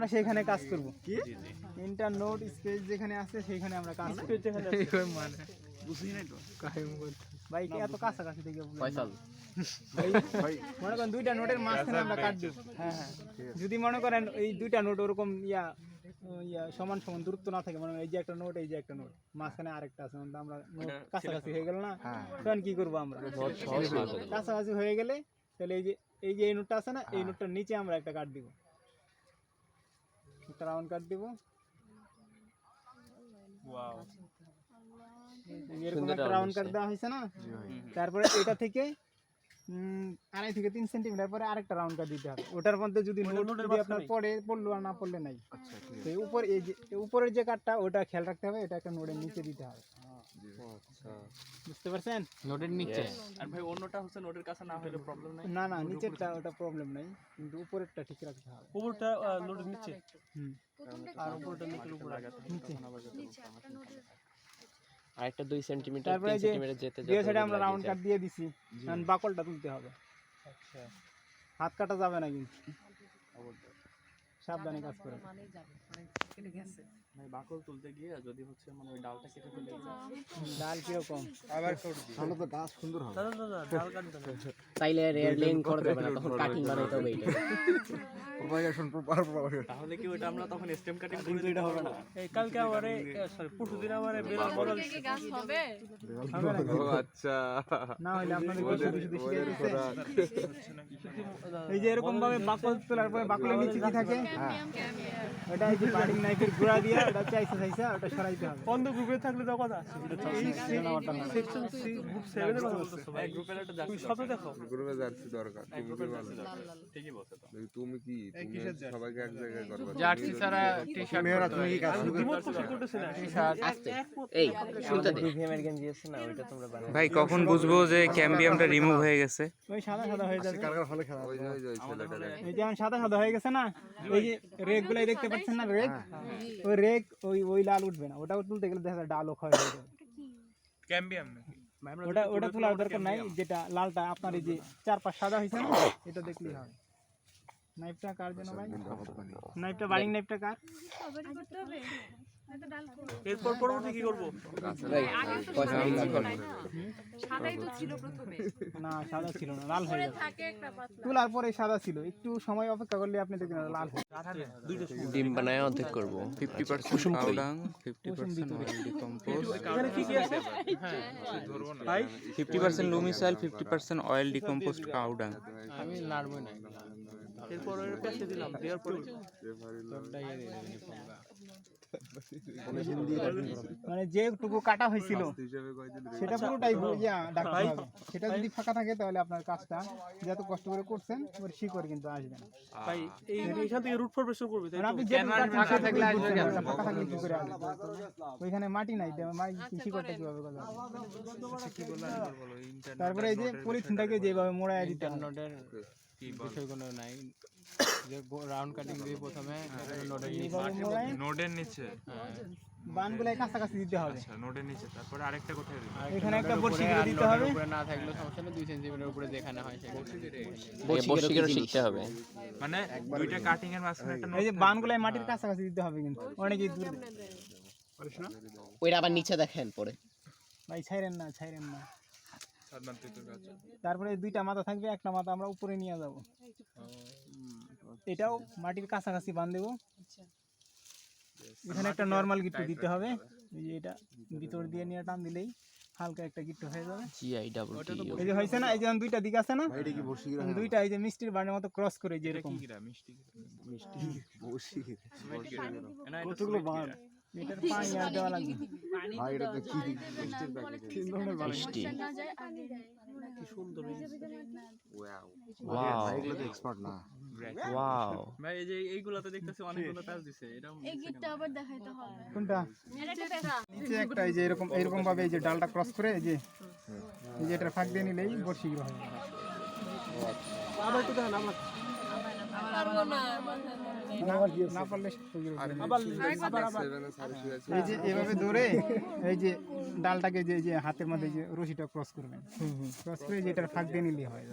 আমরা সেখানে কাজ করব। কি ইন্টার নোড স্পেস যেখানে আছে সেখানে আমরা কাজ করব। মানে বুঝি নাই তো কাহিম বলতে ভাই কি এত কাছাকাছি থেকে বলুন ফয়সাল ভাই মনে করেন দুইটা নোটের মাঝখানে আমরা কাট দেব। হ্যাঁ হ্যাঁ যদি মনে করেন এই দুইটা নোট ওরকম সমান সমান দূরত্ব না থাকে, মানে এই যে একটা নোট এই যে একটা নোট মাঝখানে আরেকটা আছে, মানে আমরা নোট কাছাকাছি হয়ে গেল না, তখন কি করব আমরা কাছাকাছি হয়ে গেলে তাহলে এই যে এই নোটটা আছে না, এই নোটটার নিচে আমরা একটা কাট দিব, একটা রাউন্ড কাট দিব। ওয়াও এরকম একটা রাউন্ড কাট দেওয়া হয়েছে না। তারপরে এটা থেকে 2.5 থেকে 3 সেন্টিমিটার পরে আরেকটা রাউন্ড কাট দিতে হবে। ওটার মধ্যে যদি নোট যদি আপনার পড়লো আর না পড়লে নাই, তো উপর এই যে উপরের যে কাটটা ওটা খেয়াল রাখতে হবে, এটা একটা নোটের নিচে দিতে হবে। আচ্ছা বুঝতে পারছেন? নোটের নিচে। আর ভাই অন্যটা হচ্ছে নোটের কাছে না হলে প্রবলেম নাই? না না নিচেরটা ওটা প্রবলেম নাই, কিন্তু উপরেরটা ঠিক রাখতে হবে। উপরটা নোটের নিচে আর উপরটা নোটের উপর নিচে। আরেকটা 2 সেন্টিমিটার তারপরে 3 সেন্টিমিটার যেতে যে সাইডে আমরা রাউন্ড কাট দিয়ে দিছি, কারণ বাকলটা তুলতে হবে। আচ্ছা হাত কাটা যাবে না কিন্তু, সাবধানে কাজ করে। ভাই বাকল তুলতে গিয়ে যদি হচ্ছে মানে ওই ডালটা কেটে ফেলে ডাল কি রকম আবার করব, তাহলে তো গাছ সুন্দর হবে। দাদা ডাল কাটতে না তাইলে রেয়ারলিং করে দেবে না, তখন কাটিং বানাইতে হবে এইটা প্রোপাগেশন তাহলে কি ওটা আমরা তখন স্টেম কাটিং কিন্তু এটা হবে না। এই কালকে আমারে সরি পরশুদিন আমারে বেলাল বড় থেকে গাছ হবে ও আচ্ছা না হইলে আপনাদের কিছু শিখিয়ে দিতে এই যে এরকম ভাবে বাকল তোলার পরে বাকলের নিচে কি থাকে, ওটা এই যে বাডিং নাইফের গুড়া দিয়ে ওটা চাইছে ওটা সরাইতে হবে। বন্ধ গ্রুপে থাকলে তো কথা আছে সেকশন সি গ্রুপ 7 এর কথা বলতেছো ভাই, গ্রুপের একটা যাচ্ছে সাথে দেখো গ্রুপে যাচ্ছে দরকার, তুমি কি বলো? ঠিকই বলছো তো তুমি কি সবাইকে এক জায়গায় করবে? জার্সি ছাড়া টি-শার্ট মেয়েরা তুমি কি কাজ করতেছ না টি-শার্ট এই শুনতে দে প্রিমিয়ামের গেঞ্জি আছে না, ওইটা তোমরা বানাও ভাই কখন বুঝবো যে ক্যাম্বিয়ামটা রিমুভ হয়ে গেছে? ওই সাদা হয়ে যাবে কালকার হলে খেলা ওই ছেলেটা এই যে সাদা হয়ে গেছে না, ওই যে রেক গুলাই দেখতে পাচ্ছেন না, রেক ওই রেক ওই লাল উঠবে না, ওটা তুলতে গেলে দেখা যায় ডালও ক্ষয় হয়ে যাবে। ক্যাম্বিয়াম ওটা তোলার দরকার নাই, যেটা লালটা আপনার এই যে 4-5 সাদা হয়েছে না, এটা দেখলেই হবে। নাইফটা কার জন্য ভাই? নাইফটা বাড়িং নাইফটা কার? করতে হবে নয়তো ডাল করব। এরপর পরবর্তী কি করব? ভাই পয়সা দিন সাদাই তো ছিল প্রথমে, না সাদা ছিল না, লাল হয়ে গেছে। থাকে একটা পাতলা তোলার পরে সাদা ছিল, একটু সময় অপেক্ষা করলে আপনি দেখবেন লাল হয়ে ডিম বানায় অর্ধেক করব 50% কাউডাং, 50% অয়েল ডিকম্পোজ, এখানে কি কি আছে হ্যাঁ ধরবো না ভাই 50% লুমি সয়েল, 50% অয়েল ডিকম্পোজড কাউডাং। আমি নাড়বো না। এরপর এর পেছে দিলাম দেওয়ার পরে মানে যেটুকু কাটা হয়েছিল সেটা পুরোটাই ডাকতে হবে। সেটা যদি ফাঁকা থাকে তাহলে আপনার কাজটা যত কষ্ট করে করছেন ওর শিকড় কিন্তু আসবে না। ভাই এইখান থেকে রুট ফরমেশন করবে তাই আপনি যে ফাঁকা থাকলে আসবে না, ফাঁকা থাকলে কি করে আসবে? ওইখানে মাটি নাই, শিকড়টা কিভাবে গজাবে? তারপরে এই যে পলিথিনটাকে যেভাবে মোড়ায় দিতে হবে, বিষয়গুলো নাই যে রাউন্ড কাটিং দিয়ে প্রথমে নোডের নিচে বানগুলাই কাছাকাছি দিতে হবে। নোডের নিচে, তারপরে আরেকটা কোথায় দিবেন? এখানে একটা বড়শি করে দিতে হবে। উপরে না থাকলেও সমস্যা নেই, 2 সেন্টিমিটার উপরে যেখানে হয় সেখানে বসি করে শিখতে হবে। মানে দুইটা কাটিং এর মাঝখানে একটা এই যে বানগুলাই মাটির কাছাকাছি দিতে হবে, কিন্তু অনেকই দূরে পারিস না। ওইটা আবার নিচে দেখেন পরে ভাই ছাইরেন না। তারপরে দুইটা মাথা থাকবে, একটা মাথা আমরা উপরে নিয়ে যাব, এটাও মাটির কাছাকাছি বাঁধ দেবো। এখানে একটা নরমাল গিট্টু দিতে হবে, এই যে এটা ভিতর দিয়ে নিয়ে টান দিলেই হালকা একটা গিট্টু হয়ে যাবে। এই যে হয়েছে না, এই যে দুইটা দিক আছে না, দুইটা এই যে মিষ্টির বানের মতো ক্রস করে যে এরকম কতগুলো বান, এটার পানি আর দেওয়া লাগবে। ভাই এটা তো কি মিষ্টির প্যাকেট, 3 ধরনের বান। মিষ্টি না যায় আগে যায় কি সুন্দর ওয়াও ভাই এগুলো তো এক্সপার্ট না। ওয়াও ভাই এই যে এইগুলাতে দেখতেছি অনেকগুলো কাজ দিছে, এটা এই গিটটা আবার দেখাইতে হয়। কোনটা? এটা নিচে একটা এই যে এরকম ভাবে এই যে ডালটা ক্রস করে এই যে এটার ফাঁক দিয়ে নিলেই বড়শি হয়ে যাবে। আবার একটু দেখেন আমরা পারবো না না পারলে আবার এই যে এভাবে ধরে এই যে ডালটাকে যে হাতের মধ্যে যে রশিটা ক্রস করবেন, ক্রস করে যেটার ফাঁক দিয়ে নিলে হয়।